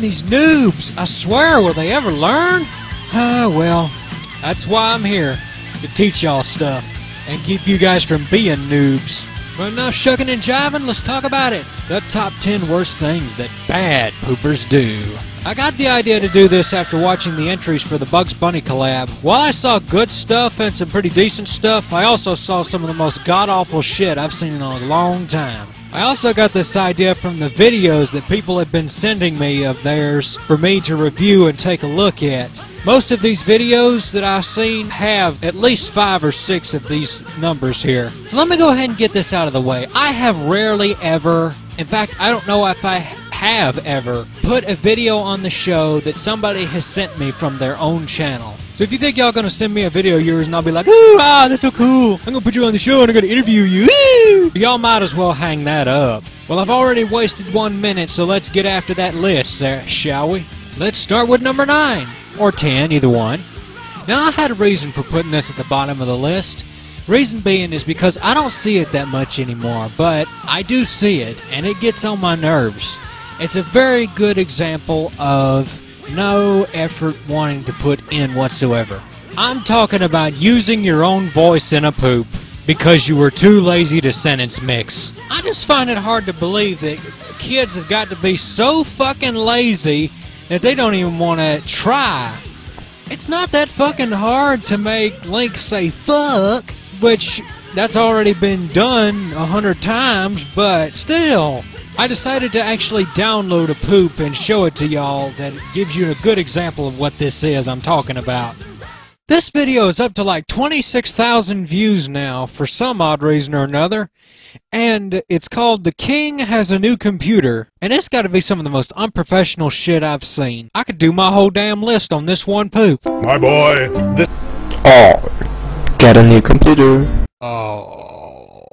these noobs. I swear, will they ever learn? Well, that's why I'm here, to teach y'all stuff and keep you guys from being noobs. But enough shucking and jiving, let's talk about it. The top 10 worst things that bad poopers do. I got the idea to do this after watching the entries for the Bugs Bunny collab. While I saw good stuff and some pretty decent stuff, I also saw some of the most god-awful shit I've seen in a long time. I also got this idea from the videos that people have been sending me of theirs for me to review and take a look at. Most of these videos that I've seen have at least 5 or 6 of these numbers here. So let me go ahead and get this out of the way. I have rarely ever, in fact, I don't know if I have ever, put a video on the show that somebody has sent me from their own channel. So if you think y'all gonna send me a video of yours and I'll be like, ooh, that's so cool, I'm gonna put you on the show and I'm gonna interview you, woo! Y'all might as well hang that up. Well, I've already wasted 1 minute, so let's get after that list, shall we? Let's start with number 9. Or 10, either one. Now, I had a reason for putting this at the bottom of the list. Reason being is because I don't see it that much anymore, but I do see it, and it gets on my nerves. It's a very good example of no effort wanting to put in whatsoever. I'm talking about using your own voice in a poop because you were too lazy to sentence mix. I just find it hard to believe that kids have got to be so fucking lazy that they don't even want to try. It's not that fucking hard to make Link say fuck, which that's already been done 100 times, but still. I decided to actually download a poop and show it to y'all that gives you a good example of what this is I'm talking about. This video is up to like 26,000 views now for some odd reason or another, and it's called The King Has a New Computer, and it's got to be some of the most unprofessional shit I've seen. I could do my whole damn list on this one poop. My boy, this... Oh, get a new computer. Oh.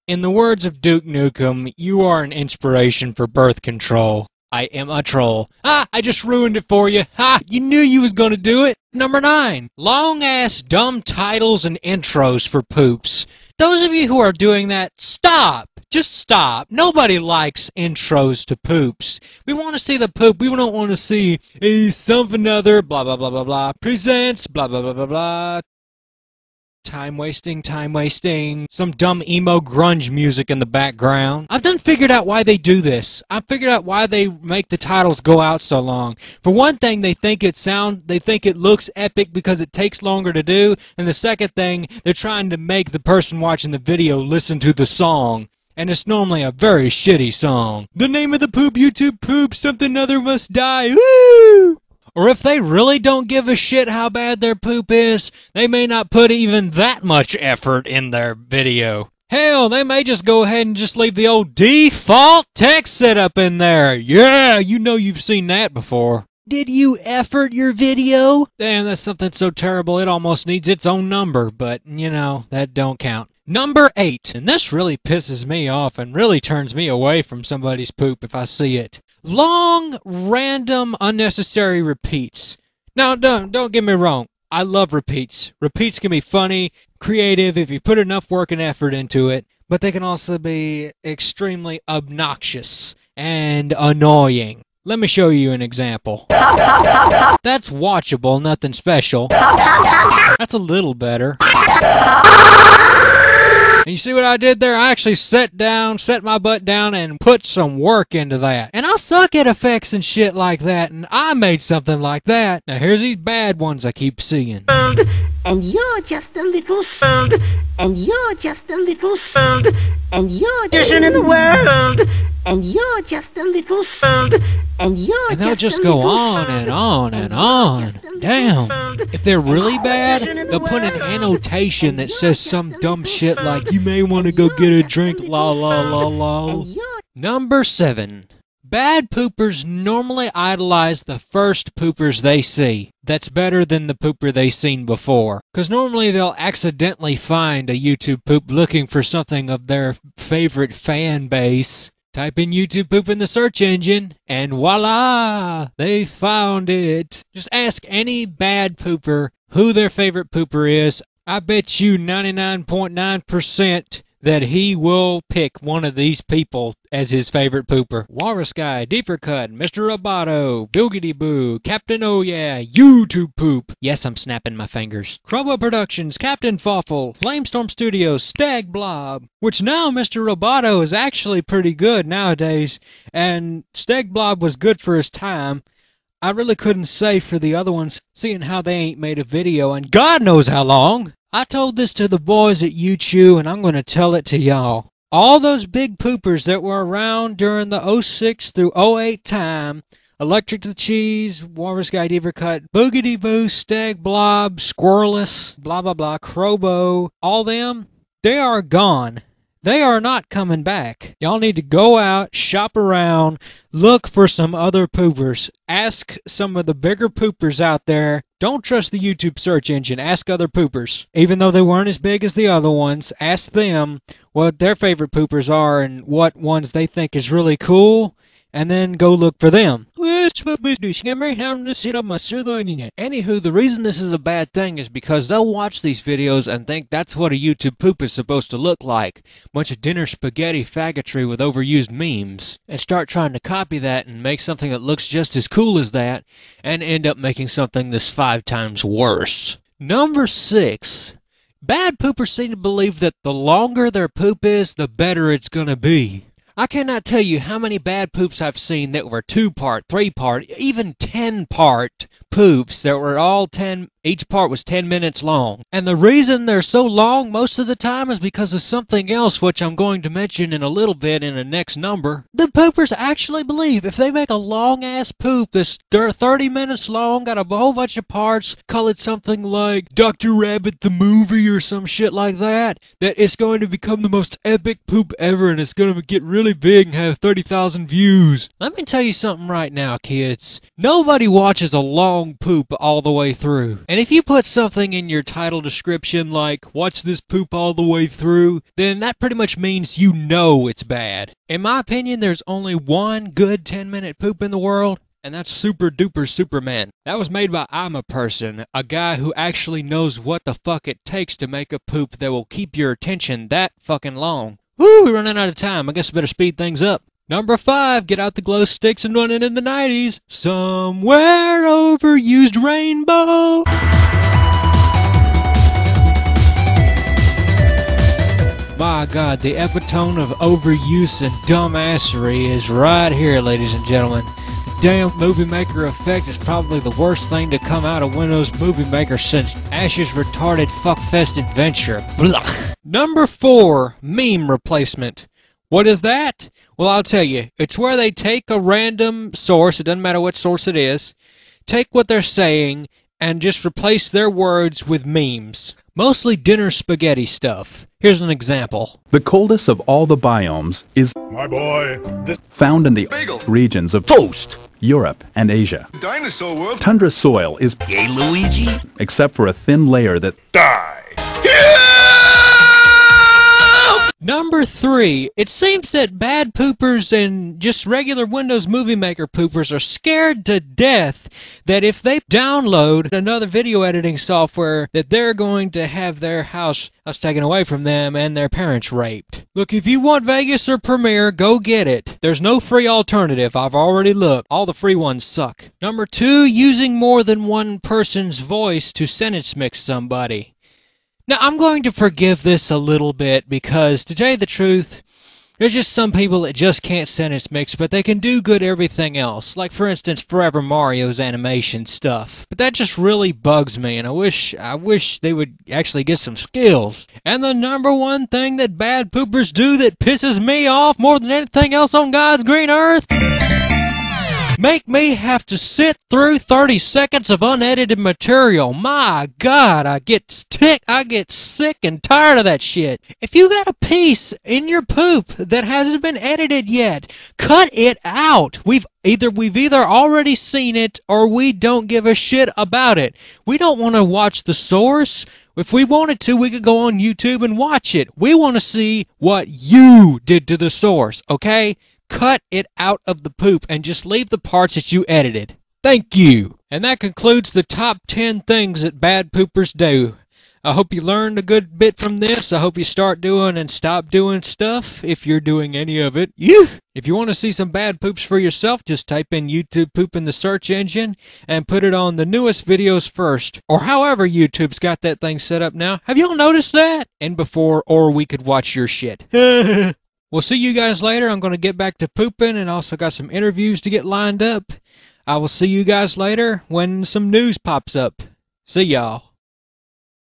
In the words of Duke Nukem, you are an inspiration for birth control. I am a troll. I just ruined it for you. You knew you was gonna do it. Number 9. Long-ass dumb titles and intros for poops. Those of you who are doing that, stop. Just stop. Nobody likes intros to poops. We want to see the poop. We don't want to see a something other, blah, blah, blah, blah, blah, presents, blah, blah, blah, blah, blah. Time wasting, some dumb emo grunge music in the background. I've done figured out why they do this. I've figured out why they make the titles go out so long. For one thing, they think it looks epic because it takes longer to do, and the second thing, they're trying to make the person watching the video listen to the song. And it's normally a very shitty song. The name of the poop, YouTube poop, something other must die, woo! Or if they really don't give a shit how bad their poop is, they may not put even that much effort in their video. Hell, they may just go ahead and just leave the old default text setup in there. Yeah, you know you've seen that before. Did you effort your video? Damn, that's something so terrible it almost needs its own number, but, you know, that don't count. Number 8, and this really pisses me off and really turns me away from somebody's poop if I see it. Long, random, unnecessary repeats. Now, don't get me wrong. I love repeats. Repeats can be funny, creative if you put enough work and effort into it, but they can also be extremely obnoxious and annoying. Let me show you an example. That's watchable, nothing special. That's a little better. And you see what I did there? I actually set my butt down and put some work into that. And I suck at effects and shit like that, and I made something like that. Now here's these bad ones I keep seeing. And you're just a little sound, and you're just a little sound, and you're just in the world, and you're just a little sound, and you're and they'll just go on and on and on. Damn. If they're really bad, they'll put an annotation that says some dumb shit like, you may want to go get a drink, la la la la. Number 7. Bad poopers normally idolize the first poopers they see. That's better than the pooper they've seen before. Because normally they'll accidentally find a YouTube poop looking for something of their favorite fan base. Type in YouTube poop in the search engine, and voila! They found it. Just ask any bad pooper who their favorite pooper is. I bet you 99.9% that he will pick one of these people as his favorite pooper. Walrus Guy, Deeper Cut, Mr. Roboto, Boogity Boo, Captain Oh Yeah, YouTube Poop. Yes, I'm snapping my fingers. Crobo Productions, Captain Fawful, Flamestorm Studios, Stag Blob, which now Mr. Roboto is actually pretty good nowadays, and Stag Blob was good for his time. I really couldn't say for the other ones, seeing how they ain't made a video in God knows how long. I told this to the boys at YouTube, and I'm going to tell it to y'all. All those big poopers that were around during the 06 through 08 time, Electric the Cheese, Walrus Guy, Deeper Cut, Boogity Boo, Stag Blob, Squirreless, blah blah blah, Crobo, all them, they are gone. They are not coming back. Y'all need to go out, shop around, look for some other poopers. Ask some of the bigger poopers out there. Don't trust the YouTube search engine. Ask other poopers. Even though they weren't as big as the other ones, ask them what their favorite poopers are and what ones they think is really cool, and then go look for them. Anywho, the reason this is a bad thing is because they'll watch these videos and think that's what a YouTube poop is supposed to look like. Bunch of dinner spaghetti faggotry with overused memes. And start trying to copy that and make something that looks just as cool as that, and end up making something that's 5 times worse. Number 6. Bad poopers seem to believe that the longer their poop is, the better it's gonna be. I cannot tell you how many bad poops I've seen that were 2-part, 3-part, even 10-part poops that were all 10, each part was 10 minutes long. And the reason they're so long most of the time is because of something else which I'm going to mention in a little bit in the next number. The poopers actually believe if they make a long-ass poop that's 30 minutes long, got a whole bunch of parts, call it something like Dr. Rabbit the Movie or some shit like that, that it's going to become the most epic poop ever and it's going to get really big and have 30,000 views. Let me tell you something right now, kids. Nobody watches a long poop all the way through. And if you put something in your title description like, watch this poop all the way through, then that pretty much means you know it's bad. In my opinion, there's only one good 10-minute poop in the world, and that's Super Duper Superman. That was made by I'm a Person, a guy who actually knows what the fuck it takes to make a poop that will keep your attention that fucking long. Woo, we're running out of time. I guess I better speed things up. Number 5, get out the glow sticks and run it in the 90s. Somewhere overused rainbow. My God, the epitome of overuse and dumbassery is right here, ladies and gentlemen. The damn Movie Maker effect is probably the worst thing to come out of Windows Movie Maker since Ash's retarded fuckfest adventure. Blah. Number 4, meme replacement. What is that? Well, I'll tell you. It's where they take a random source, it doesn't matter what source it is, take what they're saying, and just replace their words with memes. Mostly dinner spaghetti stuff. Here's an example. The coldest of all the biomes is found in the regions of toast, Europe, and Asia. Dinosaur world. Tundra soil is Hey, Luigi. except for a thin layer that Die. Number 3, it seems that bad poopers and just regular Windows Movie Maker poopers are scared to death that if they download another video editing software that they're going to have their house taken away from them and their parents raped. Look, if you want Vegas or Premiere, go get it. There's no free alternative. I've already looked. All the free ones suck. Number 2, using more than one person's voice to sentence mix somebody. Now, I'm going to forgive this a little bit because, to tell you the truth, there's just some people that just can't sentence mix, but they can do good everything else. Like, for instance, Forever Mario's animation stuff. But that just really bugs me, and I wish they would actually get some skills. And the number 1 thing that bad poopers do that pisses me off more than anything else on God's green earth? Make me have to sit through 30 seconds of unedited material. My God, I get sick and tired of that shit. If you got a piece in your poop that hasn't been edited yet, cut it out. We've either already seen it or we don't give a shit about it. We don't want to watch the source. If we wanted to, we could go on YouTube and watch it. We want to see what you did to the source, okay? Cut it out of the poop and just leave the parts that you edited. Thank you. And that concludes the top 10 things that bad poopers do. I hope you learned a good bit from this. I hope you start doing and stop doing stuff, if you're doing any of it. If you want to see some bad poops for yourself, just type in YouTube poop in the search engine and put it on the newest videos first. Or however YouTube's got that thing set up now. Have y'all noticed that? And before, or we could watch your shit. We'll see you guys later. I'm going to get back to pooping and also got some interviews to get lined up. I will see you guys later when some news pops up. See y'all.